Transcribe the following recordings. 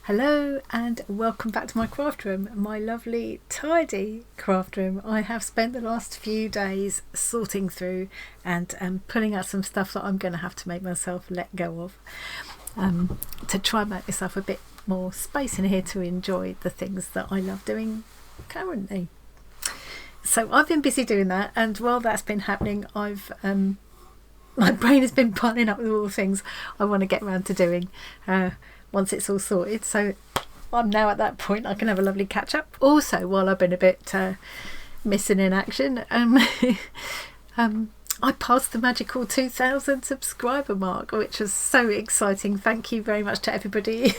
Hello and welcome back to my craft room, my lovely tidy craft room. I have spent the last few days sorting through and pulling out some stuff that I'm going to have to make myself let go of to try and make myself a bit more space in here to enjoy the things that I love doing currently. So I've been busy doing that, and while that's been happening, my brain has been piling up with all the things I want to get around to doing once it's all sorted. So I'm now at that point I can have a lovely catch up. Also, while I've been a bit missing in action, I passed the magical 2,000 subscriber mark, which was so exciting. Thank you very much to everybody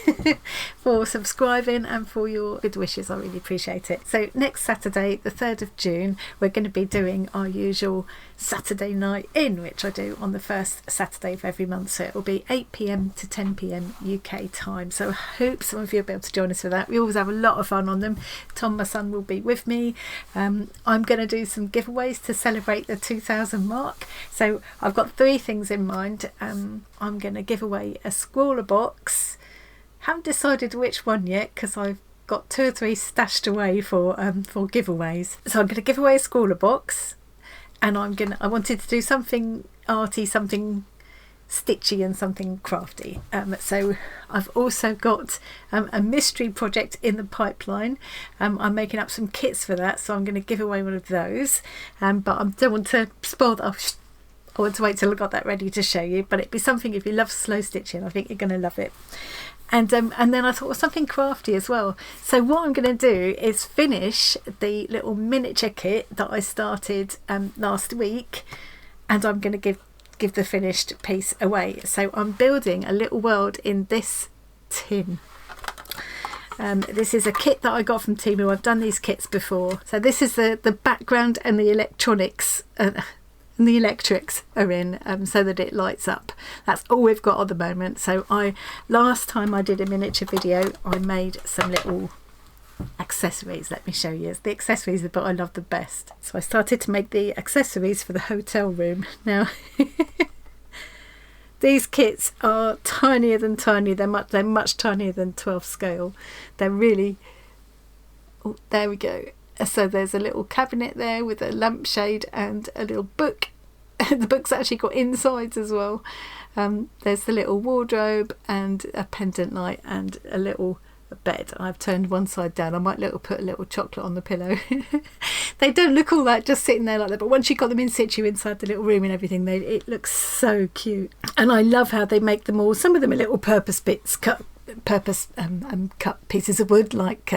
for subscribing and for your good wishes. I really appreciate it. So next Saturday, the 3rd of June, we're going to be doing our usual Saturday night in, which I do on the first Saturday of every month. So it will be 8 p.m. to 10 p.m. UK time. So I hope some of you will be able to join us for that. We always have a lot of fun on them. Tom, my son, will be with me. I'm going to do some giveaways to celebrate the 2,000 mark. So I've got 3 things in mind. I'm going to give away a Scrawler box. Haven't decided which one yet because I've got 2 or 3 stashed away for giveaways. So I'm going to give away a Scrawler box, and I wanted to do something arty, something stitchy and something crafty. So I've also got a mystery project in the pipeline. I'm making up some kits for that, so I'm going to give away one of those, but I don't want to spoil that. I want to wait till I got that ready to show you, but it'd be something, if you love slow stitching, I think you're going to love it. And then I thought of something crafty as well. So what I'm going to do is finish the little miniature kit that I started last week, and I'm going to give the finished piece away. So I'm building a little world in this tin. This is a kit that I got from TEMU. I've done these kits before. So this is the background and the electronics and the electrics are in, so that it lights up. That's all we've got at the moment. So last time I did a miniature video, I made some little accessories. Let me show you. The accessories are the bit I love the best. So I started to make the accessories for the hotel room. Now these kits are tinier than tiny. They're much tinier than 12 scale. They're really, oh, there we go. So there's a little cabinet there with a lampshade and a little book. The book's actually got insides as well. There's the little wardrobe and a pendant light and a little bed. I've turned one side down. I might put a little chocolate on the pillow. They don't look all that just sitting there like that, but once you've got them in situ inside the little room and everything, it looks so cute. And I love how they make them all. Some of them are little purpose bits, cut pieces of wood, like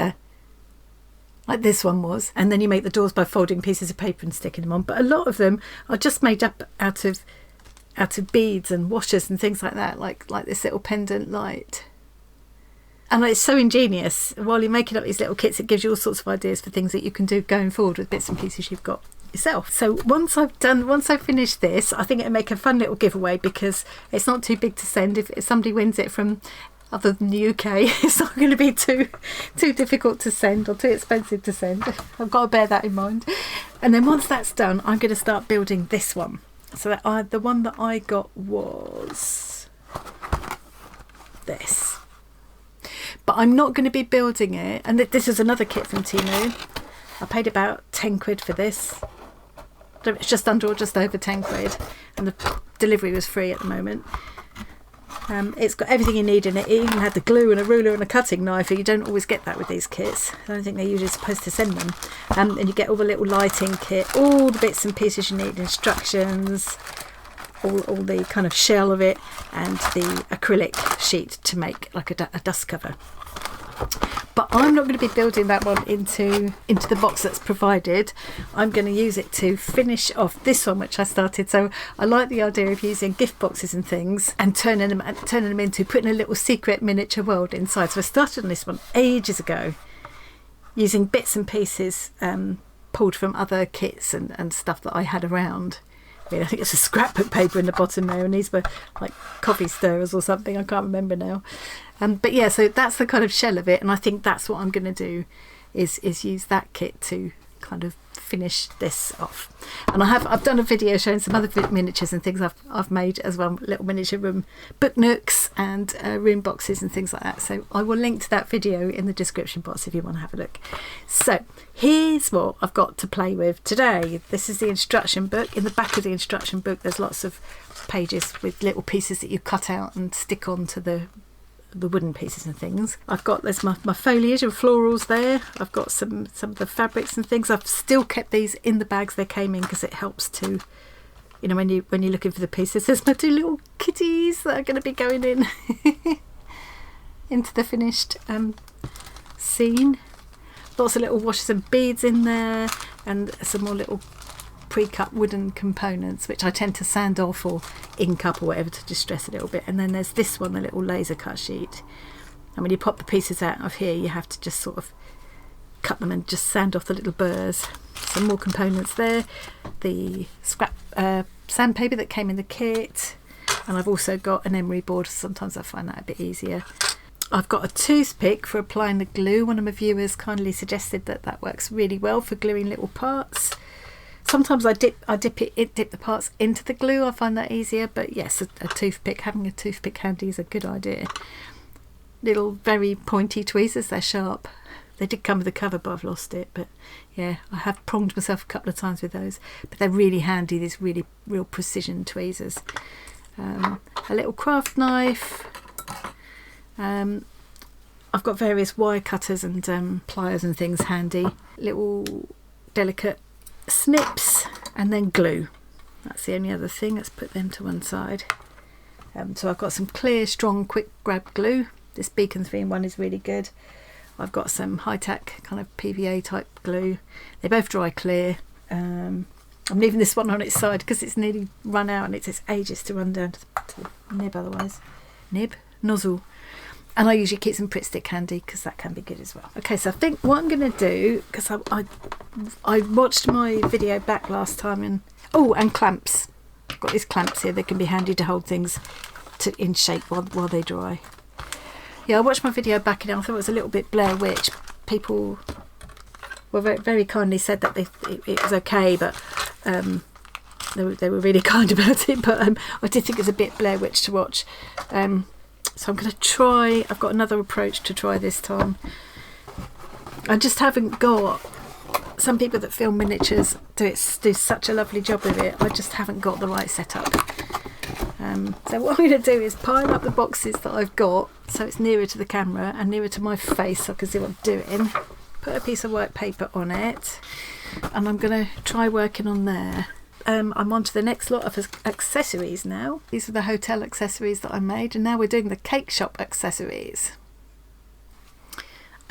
this one was, and then you make the doors by folding pieces of paper and sticking them on. But a lot of them are just made up out of beads and washers and things like that, like this little pendant light. And it's so ingenious. While you're making up these little kits, it gives you all sorts of ideas for things that you can do going forward with bits and pieces you've got yourself. So once I've finished this, I think it'll make a fun little giveaway, because it's not too big to send. If somebody wins it from other than the UK, it's not going to be too difficult to send or too expensive to send. I've got to bear that in mind. And then once that's done, I'm going to start building this one. So the one that I got was this. But I'm not going to be building it. And this is another kit from TEMU. I paid about 10 quid for this. It's just under or just over 10 quid. And the delivery was free at the moment. It's got everything you need in it. It even had the glue and a ruler and a cutting knife. You don't always get that with these kits. I don't think they're usually supposed to send them. And you get all the little lighting kit, all the bits and pieces you need, instructions, all the kind of shell of it, and the acrylic sheet to make like a dust cover. But I'm not going to be building that one into the box that's provided. I'm going to use it to finish off this one, which I started. So I like the idea of using gift boxes and things and turning them into putting a little secret miniature world inside. So I started on this one ages ago, using bits and pieces pulled from other kits and stuff that I had around. I think it's a scrapbook paper in the bottom there, and these were like coffee stirrers or something. I can't remember now. But yeah, so that's the kind of shell of it, and I think that's what I'm going to do is use that kit to kind of finish this off. And I've done a video showing some other miniatures and things I've made as well, little miniature room book nooks and room boxes and things like that. So I will link to that video in the description box if you want to have a look. So here's what I've got to play with today. This is the instruction book. In the back of the instruction book there's lots of pages with little pieces that you cut out and stick onto the wooden pieces and things. There's my foliage and florals there. I've got some of the fabrics and things. I've still kept these in the bags they came in because it helps to, you know, when you're looking for the pieces. There's my two little kitties that are going to be going in into the finished scene. Lots of little washes and beads in there, and some more little pre-cut wooden components which I tend to sand off or ink up or whatever to distress a little bit. And then there's this one, the little laser cut sheet, and when you pop the pieces out of here you have to just sort of cut them and just sand off the little burrs. Some more components there, the scrap sandpaper that came in the kit, and I've also got an emery board. Sometimes I find that a bit easier. I've got a toothpick for applying the glue. One of my viewers kindly suggested that works really well for gluing little parts. Sometimes I dip the parts into the glue. I find that easier, but yes, a toothpick, having a toothpick handy is a good idea. Little very pointy tweezers, they're sharp. They did come with a cover, but I've lost it. But yeah, I have pronged myself a couple of times with those, but they're really handy, these real precision tweezers. A little craft knife. I've got various wire cutters and pliers and things handy. Little delicate snips, and then glue. That's the only other thing. Let's put them to one side. So I've got some clear, strong, quick grab glue. This Beacon 3-in-1 is really good. I've got some high-tack kind of PVA type glue. They both dry clear. I'm leaving this one on its side because it's nearly run out and it takes ages to run down to the nib otherwise. Nozzle. And I usually keep some Pritt Stick handy because that can be good as well. Okay, so I think what I'm going to do, because I watched my video back last time, and clamps. I've got these clamps here. They can be handy to hold things in shape while they dry. Yeah, I watched my video back and I thought it was a little bit Blair Witch. People were very, very kindly said that it was okay, but they were really kind about it. But I did think it was a bit Blair Witch to watch. So I'm going to try, I've got another approach to try this time. I just haven't got, some people that film miniatures do such a lovely job with it. I just haven't got the right setup. So what I'm going to do is pile up the boxes that I've got so it's nearer to the camera and nearer to my face so I can see what I'm doing. Put a piece of white paper on it, and I'm going to try working on there. I'm on to the next lot of accessories now. These are the hotel accessories that I made, and now we're doing the cake shop accessories.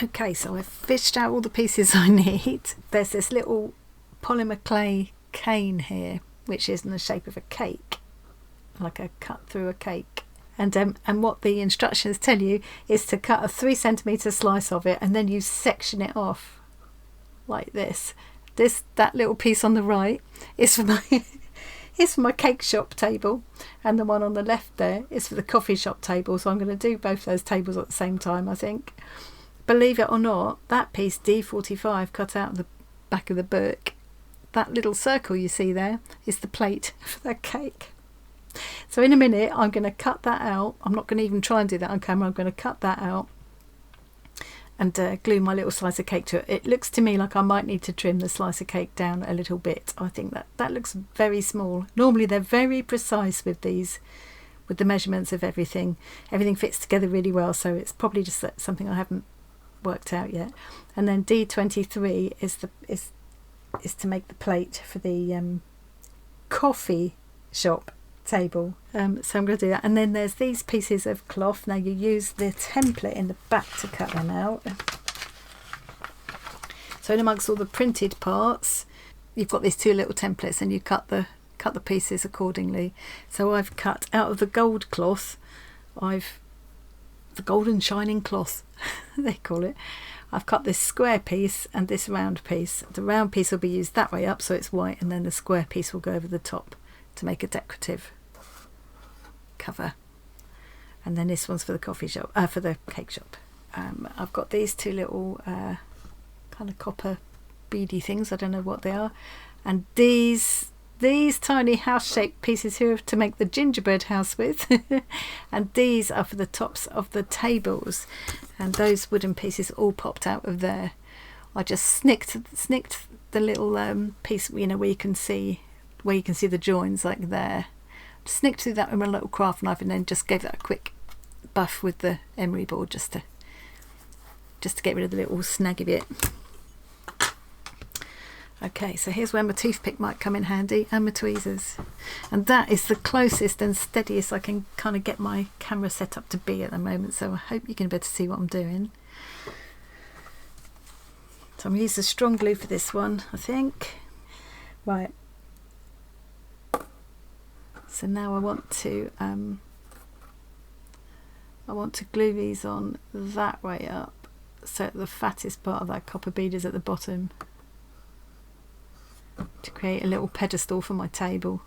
Okay, so I've fished out all the pieces I need. There's this little polymer clay cane here, which is in the shape of a cake, like a cut through a cake. And what the instructions tell you is to cut a 3cm slice of it, and then you section it off like this. That little piece on the right is for my cake shop table, and the one on the left there is for the coffee shop table. So I'm going to do both those tables at the same time, I think. Believe it or not, that piece D45 cut out of the back of the book, that little circle you see there is the plate for that cake. So in a minute I'm going to cut that out. I'm not going to even try and do that on camera. I'm going to cut that out and glue my little slice of cake to it. It looks to me like I might need to trim the slice of cake down a little bit. I think that looks very small. Normally they're very precise with these, with the measurements of everything. Everything fits together really well, so it's probably just something I haven't worked out yet. And then D23 is to make the plate for the coffee shop table. So I'm going to do that. And then there's these pieces of cloth. Now you use the template in the back to cut them out. So in amongst all the printed parts, you've got these two little templates, and you cut the pieces accordingly. So I've cut out of the gold cloth, the golden shining cloth they call it. I've cut this square piece and this round piece. The round piece will be used that way up so it's white, and then the square piece will go over the top to make a decorative cover. And then this one's for the coffee shop, for the cake shop. I've got these two little kind of copper beady things, I don't know what they are. And these tiny house-shaped pieces here to make the gingerbread house with. And these are for the tops of the tables, and those wooden pieces all popped out of there. I just snicked the little piece, you know, where you can see the joins, like there. Snicked through that with my little craft knife, and then just gave that a quick buff with the emery board just to get rid of the little snaggy bit. Okay, so here's where my toothpick might come in handy, and my tweezers. And that is the closest and steadiest I can kind of get my camera set up to be at the moment, so I hope you can be able to see what I'm doing. So I'm going to use the strong glue for this one, I think. Right. So now I want to glue these on that way up, so the fattest part of that copper bead is at the bottom, to create a little pedestal for my table.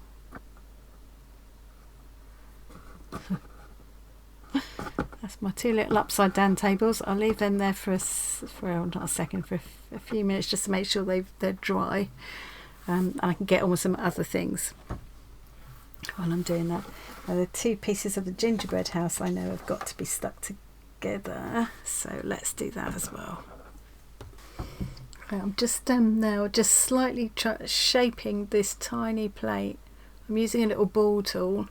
That's my two little upside down tables. I'll leave them there for a few minutes, just to make sure they're dry, and I can get on with some other things while I'm doing that. Now, the two pieces of the gingerbread house I know have got to be stuck together, so let's do that as well. I'm just now just slightly shaping this tiny plate. I'm using a little ball tool.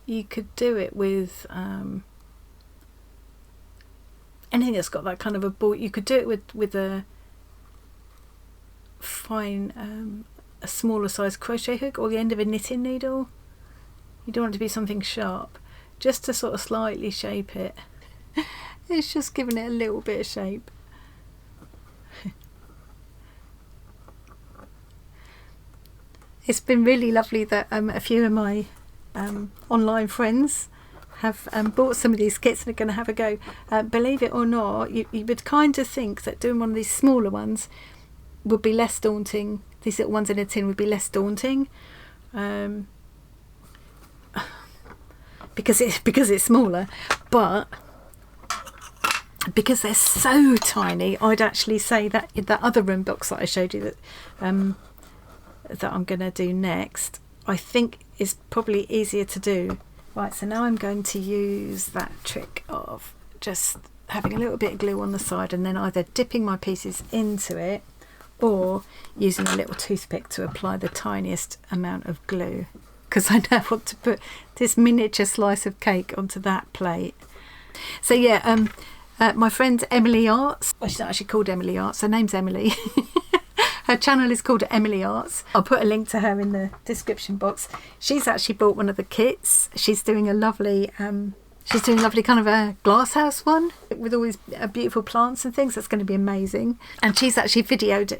You could do it with anything that's got that kind of a ball. You could do it with a fine a smaller size crochet hook, or the end of a knitting needle. You don't want it to be something sharp, just to sort of slightly shape it. It's just giving it a little bit of shape. It's been really lovely that a few of my online friends have bought some of these kits and are going to have a go. Believe it or not, you would kind of think that doing one of these smaller ones would be less daunting. These little ones in a tin would be less daunting, because it's smaller, but because they're so tiny, I'd actually say that that other room box that I showed you that I'm going to do next, I think is probably easier to do. Right, so now I'm going to use that trick of just having a little bit of glue on the side, and then either dipping my pieces into it or using a little toothpick to apply the tiniest amount of glue, because I now want to put this miniature slice of cake onto that plate. So yeah, my friend Emily Arts, well, she's not actually called Emily Arts, her name's Emily. Her channel is called Emily Arts. I'll put a link to her in the description box. She's actually bought one of the kits. She's doing a lovely kind of a glass house one with all these beautiful plants and things. That's going to be amazing. And she's actually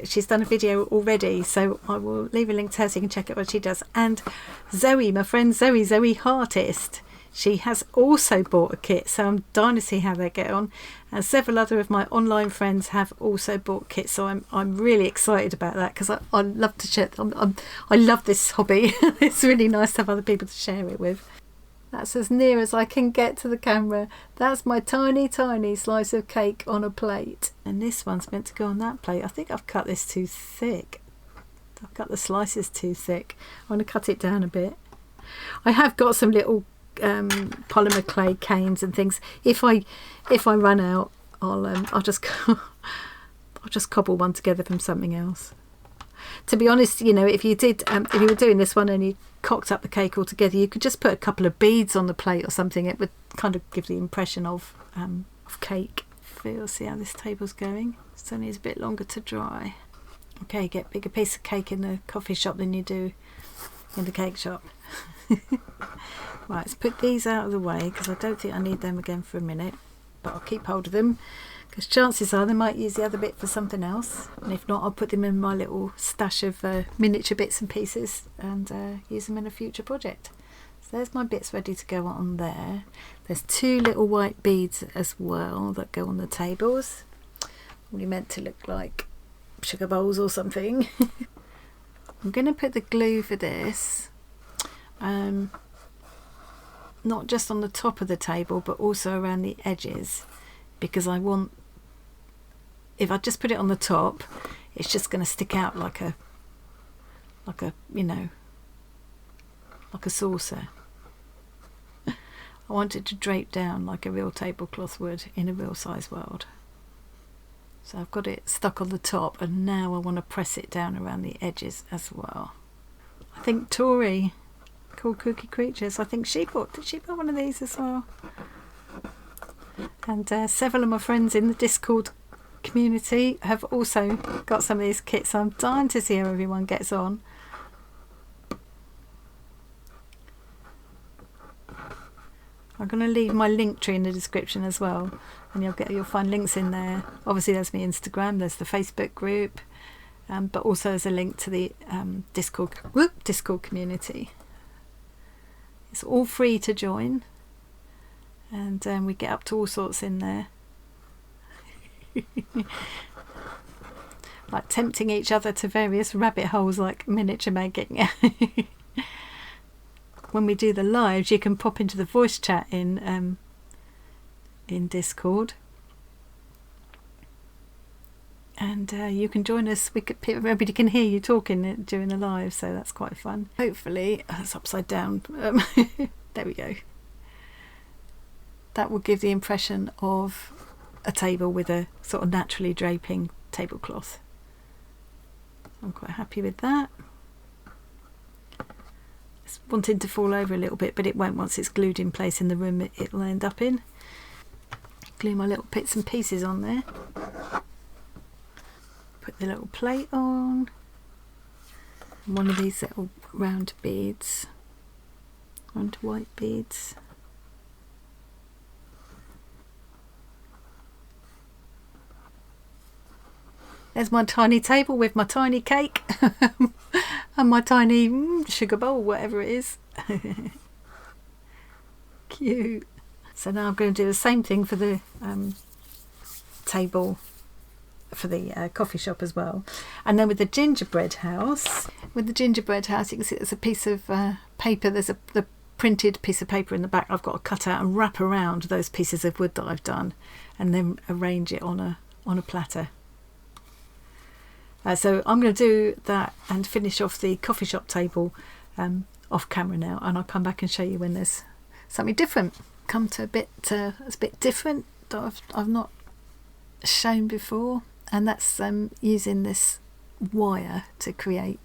she's done a video already, so I will leave a link to her so you can check out what she does. And Zoe, my friend Zoe Heartist, she has also bought a kit, so I'm dying to see how they get on. And several other of my online friends have also bought kits, so I'm really excited about that, because I love to share. I love this hobby. It's really nice to have other people to share it with. That's as near as I can get to the camera. That's my tiny slice of cake on a plate, and this one's meant to go on that plate. I think I've cut this too thick. I've cut the slices too thick. I want to cut it down a bit. I have got some little polymer clay canes and things. If I run out, I'll just cobble one together from something else. To be honest, you know, if you were doing this one and you cocked up the cake all together, you could just put a couple of beads on the plate or something. It would kind of give the impression of cake. We'll see how this table's going. Still needs a bit longer to dry. Okay, get bigger piece of cake in the coffee shop than you do in the cake shop. Right, let's put these out of the way, because I don't think I need them again for a minute, but I'll keep hold of them, because chances are they might use the other bit for something else, and if not, I'll put them in my little stash of miniature bits and pieces and use them in a future project. So there's my bits ready to go on there. There's two little white beads as well that go on the tables, only meant to look like sugar bowls or something. I'm going to put the glue for this not just on the top of the table, but also around the edges, because I want if I just put it on the top, it's just going to stick out like a you know, like a saucer. I want it to drape down like a real tablecloth would in a real size world. So I've got it stuck on the top, and now I want to press it down around the edges as well. I think Tori, called Cookie Creatures, I think did she buy one of these as well? And several of my friends in the Discord community have also got some of these kits. I'm dying to see how everyone gets on. I'm going to leave my link tree in the description as well, and you'll find links in there. Obviously there's my Instagram, there's the Facebook group, but also there's a link to the Discord community. It's all free to join, and we get up to all sorts in there. Like tempting each other to various rabbit holes like miniature making. When we do the lives, you can pop into the voice chat in Discord, and you can join us. Everybody can hear you talking during the live, so that's quite fun. Hopefully, it's upside down. There we go. That will give the impression of a table with a sort of naturally draping tablecloth. I'm quite happy with that. It's wanting to fall over a little bit, but it won't once it's glued in place in the room it'll end up in. Glue my little bits and pieces on there. Put the little plate on. And one of these little round beads. Round white beads. There's my tiny table with my tiny cake and my tiny sugar bowl, whatever it is. Cute. So now I'm going to do the same thing for the table for the coffee shop as well. And then with the gingerbread house, you can see there's a piece of paper. There's the printed piece of paper in the back I've got to cut out and wrap around those pieces of wood that I've done, and then arrange it on a platter. So I'm going to do that and finish off the coffee shop table off camera now, and I'll come back and show you when there's something different. Come to it's a bit different that I've not shown before, and that's using this wire to create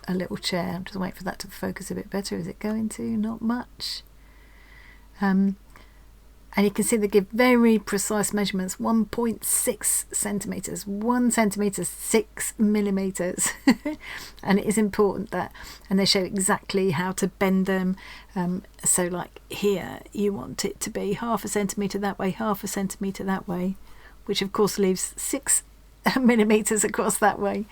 a little chair. I'm just waiting for that to focus a bit better. Is it going to? Not much. And you can see they give very precise measurements, 1.6 centimetres, 1 centimetre, 6 millimetres. And it is important that, and they show exactly how to bend them. So like here, you want it to be 0.5 centimetre that way, 0.5 centimetre that way, which of course leaves 6 millimetres across that way.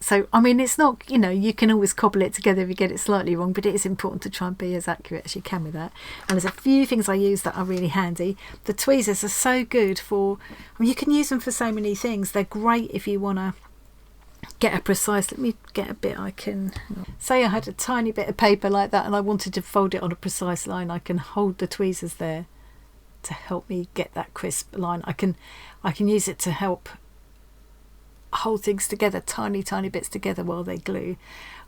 So, I mean, it's not, you can always cobble it together if you get it slightly wrong, but it is important to try and be as accurate as you can with that. And there's a few things I use that are really handy. The tweezers are so good you can use them for so many things. They're great if you want to get a precise, let me get a bit say I had a tiny bit of paper like that and I wanted to fold it on a precise line. I can hold the tweezers there to help me get that crisp line. I can use it to help hold things together, tiny bits together while they glue.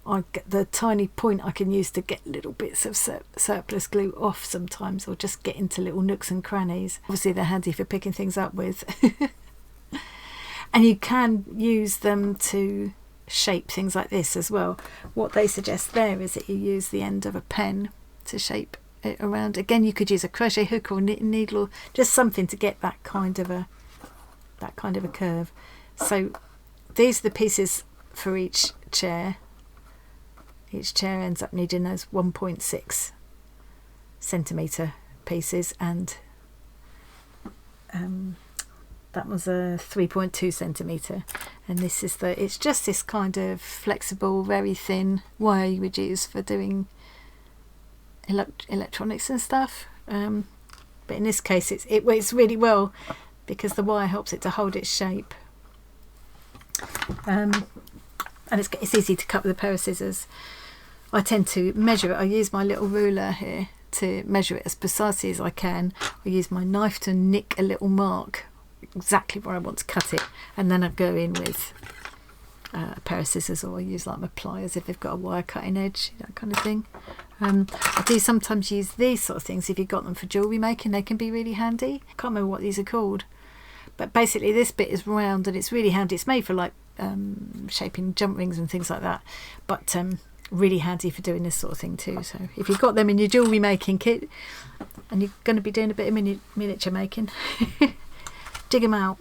I get the tiny point I can use to get little bits of surplus glue off sometimes, or just get into little nooks and crannies. Obviously they're handy for picking things up with. And you can use them to shape things like this as well. What they suggest there is that you use the end of a pen to shape it around. Again, you could use a crochet hook or knitting needle, or just something to get that kind of a curve. So these are the pieces for each chair. Each chair ends up needing those 1.6 centimetre pieces, and that was a 3.2 centimetre. And this is it's just this kind of flexible, very thin wire you would use for doing electronics and stuff. But in this case, it works really well because the wire helps it to hold its shape. And it's easy to cut with a pair of scissors. I tend to measure it. I use my little ruler here to measure it as precisely as I can. I use my knife to nick a little mark, exactly where I want to cut it, and then I go in with a pair of scissors, or I use like my pliers if they've got a wire cutting edge, that kind of thing. I do sometimes use these sort of things if you've got them for jewellery making. They can be really handy. I can't remember what these are called, but basically this bit is round and it's really handy. It's made for like shaping jump rings and things like that, but really handy for doing this sort of thing too. So if you've got them in your jewellery making kit and you're going to be doing a bit of miniature making, dig them out.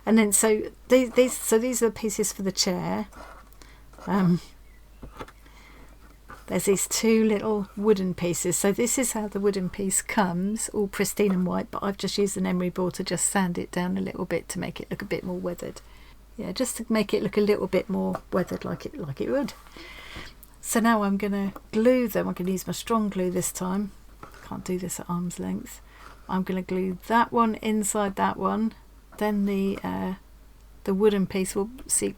And then so these are the pieces for the chair. There's these two little wooden pieces. So this is how the wooden piece comes, all pristine and white, but I've just used an emery board to just sand it down a little bit to make it look a bit more weathered. Yeah, just to make it look a little bit more weathered like it would. So now I'm going to glue them. I'm going to use my strong glue this time. Can't do this at arm's length. I'm going to glue that one inside that one. Then the wooden piece will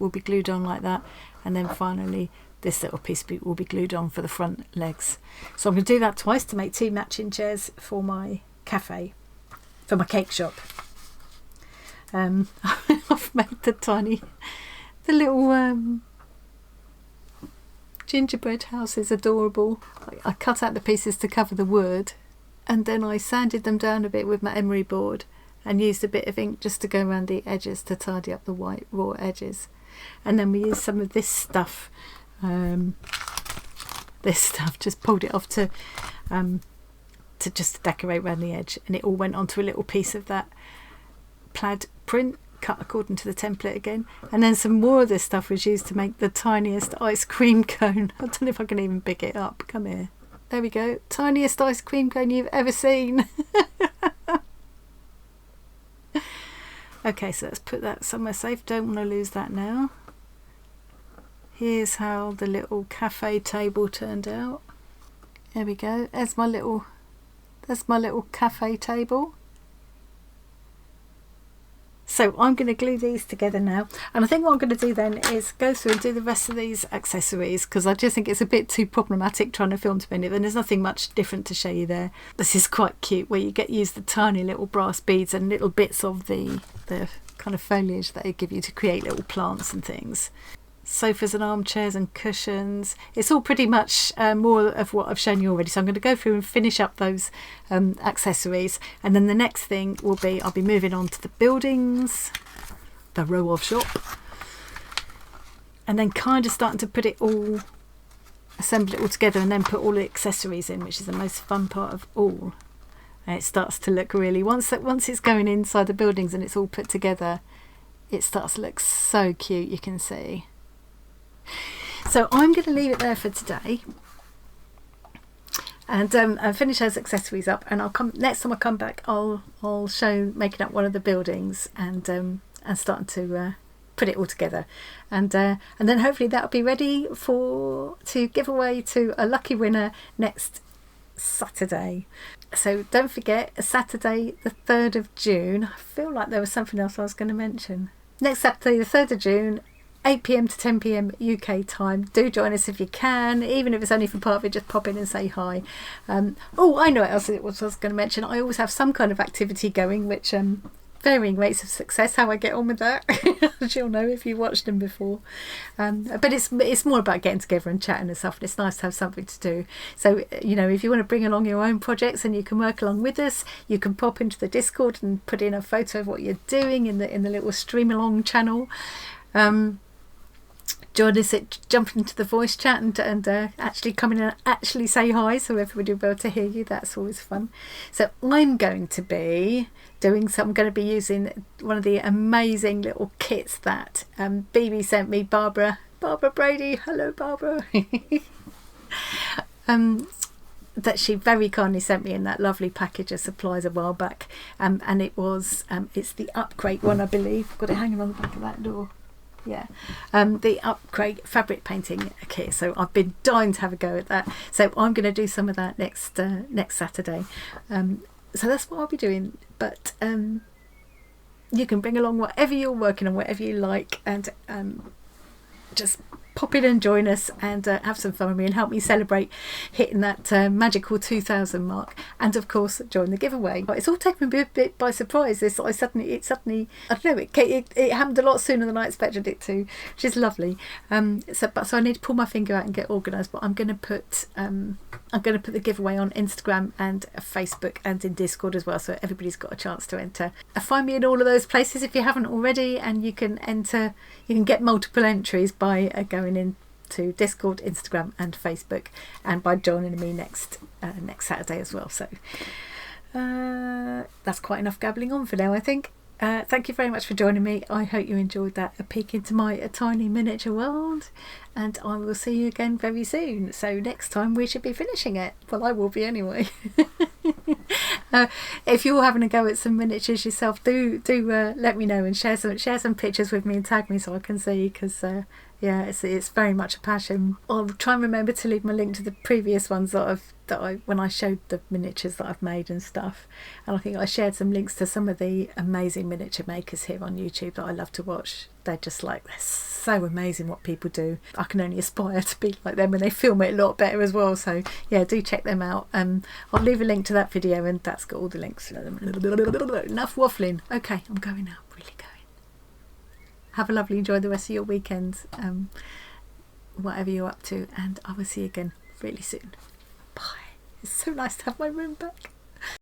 be glued on like that, and then finally this little piece will be glued on for the front legs. So I'm going to do that twice to make two matching chairs for my cafe, for my cake shop. I've made the little gingerbread house is adorable. I cut out the pieces to cover the wood, and then I sanded them down a bit with my emery board and used a bit of ink just to go around the edges to tidy up the white raw edges. And then we used some of this stuff, just pulled it off to just decorate around the edge, and it all went onto a little piece of that plaid print cut according to the template again. And then some more of this stuff was used to make the tiniest ice cream cone. I don't know if I can even pick it up. Come here. There we go. Tiniest ice cream cone you've ever seen. Okay, so let's put that somewhere safe. Don't want to lose that now. Here's how the little cafe table turned out. There we go. There's my little cafe table. So I'm going to glue these together now, and I think what I'm going to do then is go through and do the rest of these accessories, because I just think it's a bit too problematic trying to film too many of them. There's nothing much different to show you there. This is quite cute, where you use the tiny little brass beads and little bits of the kind of foliage that they give you to create little plants and things. Sofas and armchairs and cushions. It's all pretty much more of what I've shown you already, so I'm going to go through and finish up those accessories, and then the next thing will be I'll be moving on to the buildings, the row of shop, and then kind of starting to put it all, assemble it all together, and then put all the accessories in, which is the most fun part of all. And it starts to look really, once it's going inside the buildings and it's all put together, it starts to look so cute, you can see. So I'm going to leave it there for today, and finish those accessories up, and I'll come next time I come back. I'll show making up one of the buildings and starting to put it all together, and then hopefully that'll be ready to give away to a lucky winner next Saturday. So don't forget, Saturday the 3rd of June. I feel like there was something else I was going to mention. Next Saturday the 3rd of June, 8 PM to 10 PM UK time. Do join us if you can, even if it's only for part of it. Just pop in and say hi. Oh, I know what else it was I was going to mention. I always have some kind of activity going, which varying rates of success, how I get on with that, as you'll know if you watched them before. But it's more about getting together and chatting and stuff, and it's nice to have something to do. So, if you want to bring along your own projects and you can work along with us, you can pop into the Discord and put in a photo of what you're doing in the little stream along channel. Join us at jumping into the voice chat and actually come in and actually say hi, so everybody will be able to hear you. That's always fun. So I'm going to be using one of the amazing little kits that BB sent me, Barbara Brady. Hello, Barbara. That she very kindly sent me in that lovely package of supplies a while back, and it's the Upgrade one, I believe. Got it hanging on the back of that door. Yeah, the Upgrade fabric painting kit. So I've been dying to have a go at that. So I'm going to do some of that next Saturday. So that's what I'll be doing. But you can bring along whatever you're working on, whatever you like, and just pop in and join us and have some fun with me and help me celebrate hitting that magical 2,000 mark, and of course join the giveaway. It's all taken me a bit by surprise. It suddenly I don't know, it happened a lot sooner than I expected it to, which is lovely. So I need to pull my finger out and get organised, but I'm going to put the giveaway on Instagram and Facebook and in Discord as well, so everybody's got a chance to enter. Find me in all of those places if you haven't already, and you can enter. You can get multiple entries by going into Discord, Instagram and Facebook, and by joining me next Saturday as well. So that's quite enough gabbling on for now, I think. Thank you very much for joining me. I hope you enjoyed that, a peek into my tiny miniature world, and I will see you again very soon. So next time we should be finishing it. Well, I will be anyway. If you're having a go at some miniatures yourself, do let me know and share some pictures with me and tag me so I can see, because it's very much a passion. I'll try and remember to leave my link to the previous ones when I showed the miniatures that I've made and stuff, and I think I shared some links to some of the amazing miniature makers here on YouTube that I love to watch. They're so amazing what people do. I can only aspire to be like them, and they film it a lot better as well, so yeah, do check them out. I'll leave a link to that video, and that's got all the links. Enough waffling. Okay, I'm going now, really going. Have a lovely, enjoy the rest of your weekend, whatever you're up to, and I will see you again really soon. Bye. It's so nice to have my room back.